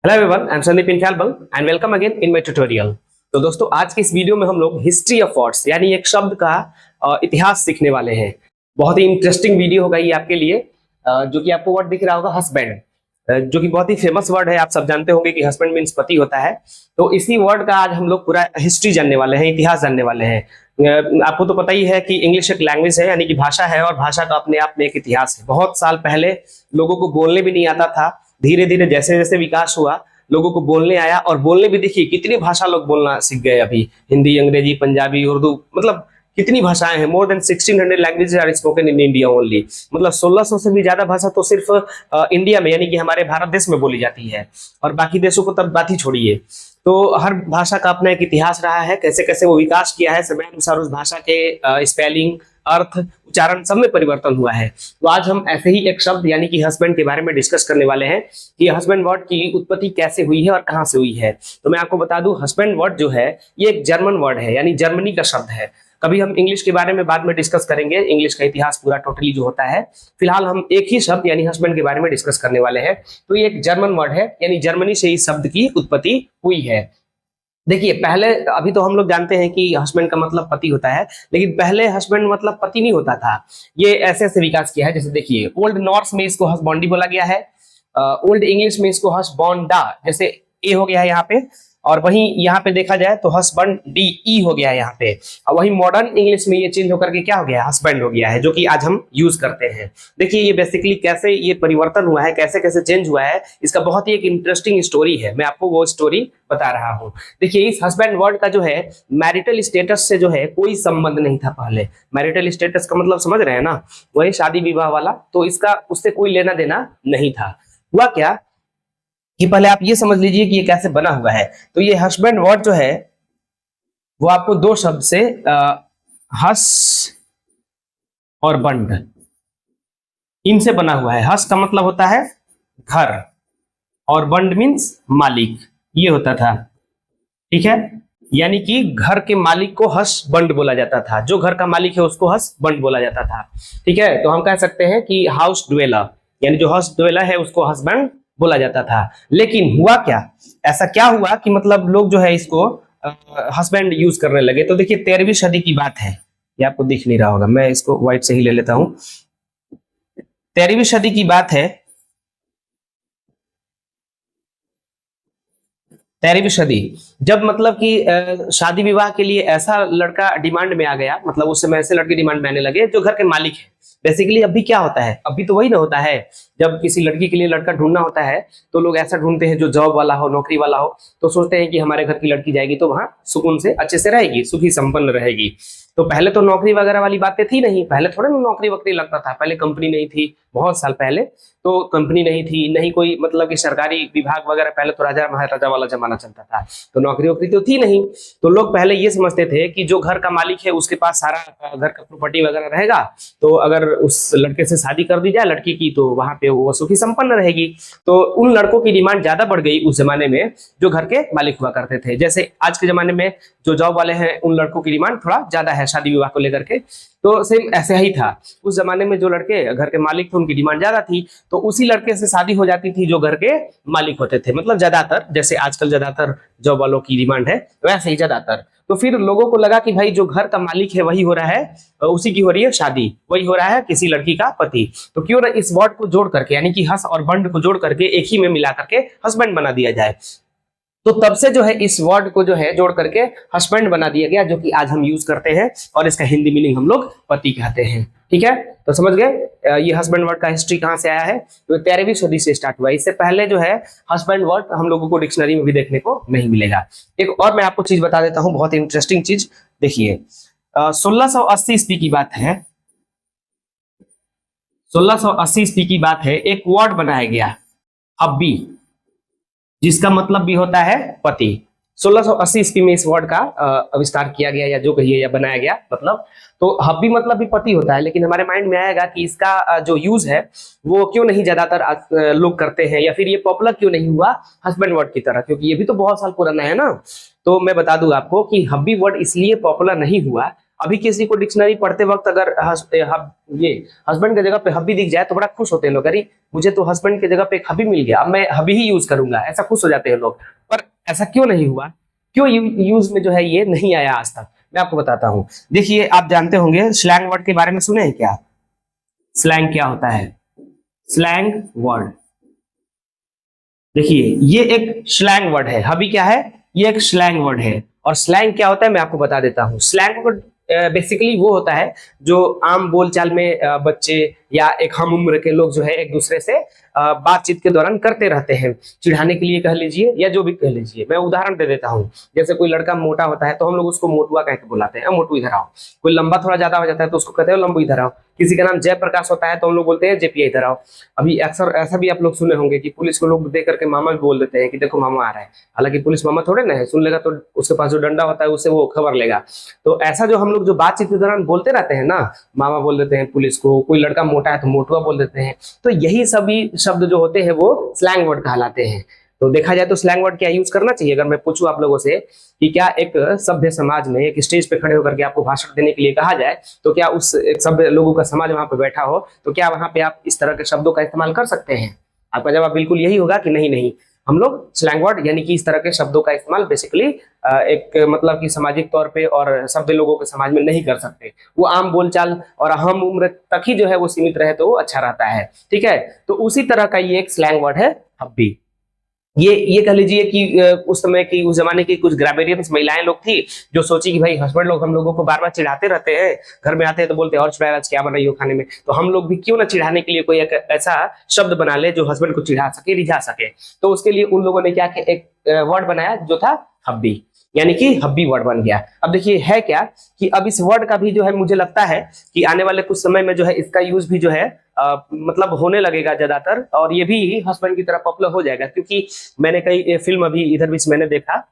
Hello everyone, I am Sandeep इंफालबल and welcome again in my tutorial. तो दोस्तों, आज के इस वीडियो में हम लोग हिस्ट्री ऑफ वर्ड्स यानी एक शब्द का इतिहास सीखने वाले हैं। बहुत ही इंटरेस्टिंग वीडियो होगा ये आपके लिए। जो कि आपको वर्ड दिख रहा होगा हस्बैंड, जो कि बहुत ही फेमस वर्ड है। आप सब जानते होंगे कि हस्बैंड मीन्स पति होता है। तो इसी वर्ड का आज हम लोग पूरा हिस्ट्री जानने वाले हैं, इतिहास जानने वाले हैं। आपको तो पता ही है कि इंग्लिश एक लैंग्वेज है, यानी कि भाषा है, और भाषा का अपने आप में एक इतिहास है। बहुत साल पहले लोगों को बोलने भी नहीं आता था। धीरे धीरे जैसे जैसे विकास हुआ, लोगों को बोलने आया, और बोलने भी देखिए कितनी भाषा लोग बोलना सीख गए अभी। हिंदी, अंग्रेजी, पंजाबी, उर्दू, मतलब कितनी भाषाएं हैं। More than 1600 languages are spoken in India only. मतलब 1600 से भी ज्यादा भाषा तो सिर्फ इंडिया में, यानी कि हमारे भारत देश में बोली जाती है, और बाकी देशों को तब बात ही छोड़िए। तो हर भाषा का अपना एक इतिहास रहा है, कैसे कैसे वो विकास किया है, समय अनुसार उस भाषा के स्पेलिंग, अर्थ, उच्चारण सब में परिवर्तन हुआ है। तो आज हम ऐसे ही एक शब्द यानी कि हस्बैंड के बारे में डिस्कस करने वाले हैं कि हस्बैंड वर्ड की उत्पत्ति कैसे हुई है और कहां से हुई है। तो मैं आपको बता दूं, हस्बैंड वर्ड जो है ये एक जर्मन वर्ड है, यानी जर्मनी का शब्द है। कभी हम इंग्लिश के बारे में बाद में डिस्कस करेंगे, इंग्लिश का इतिहास पूरा टोटली जो होता है। फिलहाल हम एक ही शब्द यानी हस्बैंड के बारे में डिस्कस करने वाले हैं। तो ये एक जर्मन वर्ड है, यानी जर्मनी से इस शब्द की उत्पत्ति हुई है। देखिए, पहले, अभी तो हम लोग जानते हैं कि हस्बैंड का मतलब पति होता है, लेकिन पहले हस्बैंड मतलब पति नहीं होता था। ये ऐसे ऐसे विकास किया है। जैसे देखिए, ओल्ड नॉर्स में इसको हस्बैंडी बोला गया है, ओल्ड इंग्लिश में इसको हस्बैंडा, जैसे ए हो गया है यहाँ पे, और वहीं यहाँ पे देखा जाए तो हस्बैंड डी ई हो गया है यहाँ पे। और वहीं मॉडर्न इंग्लिश में ये चेंज होकर के क्या हो गया है, हस्बैंड हो गया है, जो कि आज हम यूज करते हैं। देखिए, ये बेसिकली कैसे ये परिवर्तन हुआ है, कैसे कैसे चेंज हुआ है, इसका बहुत ही एक इंटरेस्टिंग स्टोरी है। मैं आपको वो स्टोरी बता रहा हूँ। देखिए, इस हस्बैंड वर्ड का जो है मैरिटल स्टेटस से जो है कोई संबंध नहीं था पहले। मैरिटल स्टेटस का मतलब समझ रहे हैं ना, वही शादी विवाह वाला। तो इसका उससे कोई लेना देना नहीं था। हुआ क्या कि पहले आप ये समझ लीजिए कि ये कैसे बना हुआ है। तो ये हस्बैंड वर्ड जो है वो आपको दो शब्द से हस और बंड, इनसे बना हुआ है। हस का मतलब होता है घर, और बंड मीन्स मालिक, ये होता था। ठीक है, यानी कि घर के मालिक को हस बंड बोला जाता था। जो घर का मालिक है उसको हस बंड बोला जाता था। ठीक है, तो हम कह सकते हैं कि हाउस ड्वेलर, यानी जो हाउस ड्वेलर है उसको हस्बैंड बोला जाता था। लेकिन हुआ क्या, ऐसा क्या हुआ कि मतलब लोग जो है इसको हस्बैंड यूज करने लगे। तो देखिए, 13वीं सदी की बात है। ये आपको दिख नहीं रहा होगा, मैं इसको व्हाइट से ही ले लेता हूं। 13वीं सदी की बात है। 13वीं सदी, जब मतलब कि शादी विवाह के लिए ऐसा लड़का डिमांड में आ गया, मतलब उस समय ऐसे लड़के डिमांड में आने लगे जो घर के मालिक है। बेसिकली अभी क्या होता है, अभी तो वही ना होता है, जब किसी लड़की के लिए लड़का ढूंढना होता है तो लोग ऐसा ढूंढते हैं जो जॉब वाला हो, नौकरी वाला हो। तो सोचते हैं कि हमारे घर की लड़की जाएगी तो वहां सुकून से अच्छे से रहेगी, सुखी संपन्न रहेगी। तो पहले तो नौकरी वगैरह वाली बातें थी नहीं, पहले थोड़ा ना नौकरी वोकरी लगता था। पहले कंपनी नहीं थी, बहुत साल पहले तो कंपनी नहीं थी, नहीं कोई मतलब कि सरकारी विभाग वगैरह। पहले तो राजा महाराजा वाला जमाना चलता था, तो नौकरी वोकरी तो थी नहीं। तो लोग पहले ये समझते थे कि जो घर का मालिक है उसके पास सारा घर का प्रॉपर्टी वगैरह रहेगा, तो अगर उस लड़के से शादी कर दी जाए लड़की की, तो वहां पे वो सुखी संपन्न रहेगी। तो उन लड़कों की डिमांड ज्यादा बढ़ गई उस जमाने में जो घर के मालिक हुआ करते थे। जैसे आज के जमाने में जो जॉब वाले हैं उन लड़कों की डिमांड थोड़ा ज्यादा है शादी विवाह को लेकर के। तो सेम ऐसे ही था, उस जमाने में जो लड़के घर के मालिक थे उनकी डिमांड ज्यादा थी, तो उसी लड़के से शादी हो जाती थी जो घर के मालिक होते थे। मतलब ज्यादातर, जैसे आजकल ज्यादातर जॉब वालों की डिमांड है वैसे ही ज्यादातर। तो फिर लोगों को लगा कि भाई जो घर का मालिक है वही हो रहा है, उसी की हो रही है शादी, वही हो रहा है किसी लड़की का पति। तो क्यों ना इस वर्ड को जोड़ करके, यानी कि हस और बंड को जोड़ करके एक ही में मिला करके हस्बैंड बना दिया जाए। तो तब से जो है इस वर्ड को जो है जोड़ करके हस्बैंड बना दिया गया, जो कि आज हम यूज करते हैं, और इसका हिंदी मीनिंग हम लोग पति कहते हैं। ठीक है, तो समझ गए ये हस्बैंड वर्ड का हिस्ट्री कहां से आया है। तो 13वीं सदी से स्टार्ट हुआ। इससे पहले जो है हस्बैंड वर्ड हम लोगों को डिक्शनरी में भी देखने को नहीं मिलेगा। एक और मैं आपको चीज बता देता हूं, बहुत इंटरेस्टिंग चीज। देखिए, 1680 ईस्वी की बात है। 1680 ईस्वी की बात है, एक वर्ड बनाया गया हब्बी, जिसका मतलब भी होता है पति। 1680 ईस्वी में इस वर्ड का आविष्कार किया गया, या जो कहिए या बनाया गया। मतलब तो हब्बी मतलब भी पति होता है, लेकिन हमारे माइंड में आएगा कि इसका जो यूज है वो क्यों नहीं ज्यादातर लोग करते हैं, या फिर ये पॉपुलर क्यों नहीं हुआ हस्बैंड वर्ड की तरह, क्योंकि ये भी तो बहुत साल पुराना है ना। तो मैं बता दूं आपको कि हब्बी वर्ड इसलिए पॉपुलर नहीं हुआ, अभी किसी को डिक्शनरी पढ़ते वक्त अगर ये हस्बैंड की जगह पे हब्बी दिख जाए तो बड़ा खुश होते हैं लोग, अरे मुझे तो हस्बैंड की जगह पे एक हब्बी मिल गया, अब मैं हब्बी ही यूज करूंगा, ऐसा खुश हो जाते हैं लोग। पर ऐसा क्यों नहीं हुआ, क्यों यूज में जो है ये नहीं आया आज तक, मैं आपको बताता हूं। देखिए आप जानते होंगे स्लैंग वर्ड के बारे में सुने हैं क्या? स्लैंग क्या होता है? स्लैंग वर्ड, देखिए ये एक स्लैंग वर्ड है। हबी क्या है? ये एक स्लैंग वर्ड है। और स्लैंग क्या होता है मैं आपको बता देता हूं। स्लैंग वर्ड बेसिकली वो होता है जो आम बोलचाल में बच्चे या एक हम उम्र के लोग जो है एक दूसरे से बातचीत के दौरान करते रहते हैं, चिढ़ाने के लिए कह लीजिए या जो भी कह लीजिए। मैं उदाहरण दे देता हूँ, जैसे कोई लड़का मोटा होता है तो हम लोग उसको मोटुआ कह के बुलाते हैं, मोटू इधर आओ। कोई लंबा थोड़ा ज्यादा हो जाता है तो उसको कहते हैं लंबू इधर आओ। किसी का नाम जयप्रकाश होता है तो हम लोग बोलते हैं जेपी इधर आओ। अभी अक्सर ऐसा भी आप लोग सुने होंगे कि पुलिस को लोग देख करके मामा भी बोल देते हैं कि देखो मामा आ रहा है, हालांकि पुलिस मामा थोड़े ना है, सुन लेगा तो उसके पास जो डंडा होता है उससे वो खबर लेगा। तो ऐसा जो हम लोग जो बातचीत के दौरान बोलते रहते हैं ना, मामा बोल देते हैं पुलिस को, कोई लड़का मोटा है तो मोटुआ बोल देते हैं। तो यही सभी शब्द जो होते हैं वो स्लैंग वर्ड कहलाते हैं। तो देखा जाए तो स्लैंग वर्ड क्या यूज करना चाहिए, अगर मैं पूछूं आप लोगों से कि क्या एक सभ्य समाज में एक स्टेज पे खड़े होकर के आपको भाषण देने के लिए कहा जाए तो क्या उस एक सभ्य लोगों का समाज वहां पे बैठा हो तो क्या वहां पे आप इस तरह के शब्दों का इस्तेमाल कर सकते हैं? आपका जवाब बिल्कुल यही होगा कि नहीं नहीं, हम लोग स्लैंग वर्ड यानी कि इस तरह के शब्दों का इस्तेमाल बेसिकली एक मतलब कि सामाजिक तौर पे और सभ्य लोगों के समाज में नहीं कर सकते। वो आम बोलचाल और हम उम्र तक ही जो है वो सीमित रहे तो वो अच्छा रहता है। ठीक है, तो उसी तरह का ये एक स्लैंग वर्ड है हब्बी। ये कह लीजिए कि उस समय की उस जमाने की कुछ ग्रामेरियंस महिलाएं लोग थी जो सोची कि भाई हस्बैंड लोग हम लोगों को बार बार चिढ़ाते रहते हैं, घर में आते हैं तो बोलते हैं और चिढ़ाया आज क्या बनाई हो खाने में, तो हम लोग भी क्यों ना चिढ़ाने के लिए कोई एक ऐसा शब्द बना ले जो हस्बैंड को चिढ़ा सके, रिझा सके। तो उसके लिए उन लोगों ने क्या कि एक वर्ड बनाया जो था हब्बी, यानी कि हब्बी वर्ड बन गया। अब देखिए है क्या कि अब इस वर्ड का भी जो है मुझे लगता है कि आने वाले कुछ समय में जो है इसका यूज भी जो है मतलब होने लगेगा ज्यादातर, और ये भी हस्बैंड की तरह पॉपुलर हो जाएगा। क्योंकि मैंने कई फिल्म अभी इधर भी मैंने देखा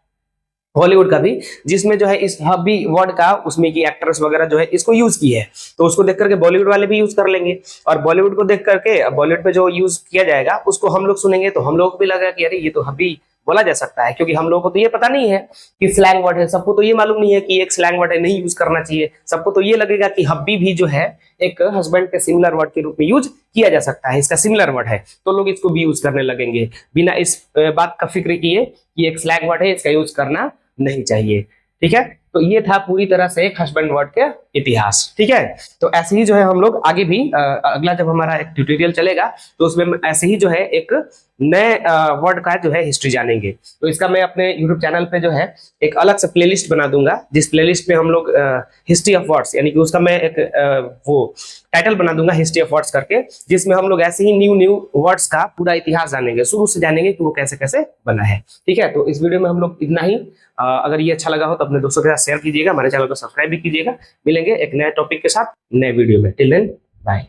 हॉलीवुड का भी, जिसमें जो है इस हब्बी वर्ड का उसमें की एक्ट्रेस वगैरह जो है इसको यूज की है, तो उसको देख करके बॉलीवुड वाले भी यूज कर लेंगे, और बॉलीवुड को देख करके बॉलीवुड पे जो यूज किया जाएगा उसको हम लोग सुनेंगे तो हम लोग को भी लगा कि अरे ये तो हब्बी बोला जा सकता है। क्योंकि हम लोगों को तो ये पता नहीं है कि स्लैंग वर्ड है, सबको तो ये मालूम नहीं है कि एक स्लैंग वर्ड है, नहीं यूज करना चाहिए। सबको तो ये लगेगा कि हब्बी भी जो है एक हस्बैंड के सिमिलर वर्ड के रूप में यूज किया जा सकता है, इसका सिमिलर वर्ड है, तो लोग इसको भी यूज करने लगेंगे बिना इस बात का फिक्र किए कि एक स्लैंग वर्ड है, इसका यूज करना नहीं चाहिए। ठीक है, तो ये था पूरी तरह से एक हस्बैंड वर्ड के इतिहास। ठीक है, तो ऐसे ही जो है हम लोग आगे भी अगला जब हमारा एक ट्यूटोरियल चलेगा तो उसमें ऐसे ही जो है एक नए वर्ड का जो है हिस्ट्री जानेंगे। तो इसका मैं अपने यूट्यूब चैनल पे जो है एक अलग से प्लेलिस्ट बना दूंगा, जिस प्लेलिस्ट में हम लोग हिस्ट्री ऑफ वर्ड्स यानी कि उसका मैं एक वो टाइटल बना दूंगा हिस्ट्री ऑफ वर्ड्स करके, जिसमें हम लोग ऐसे ही न्यू वर्ड्स का पूरा इतिहास जानेंगे, शुरू से जानेंगे कि वो कैसे कैसे बना है। ठीक है, तो इस वीडियो में हम लोग इतना ही। अगर ये अच्छा लगा हो तो अपने दोस्तों के साथ शेयर कीजिएगा, हमारे चैनल को सब्सक्राइब भी कीजिएगा। मिलेंगे एक नए टॉपिक के साथ नए वीडियो में। Till then bye.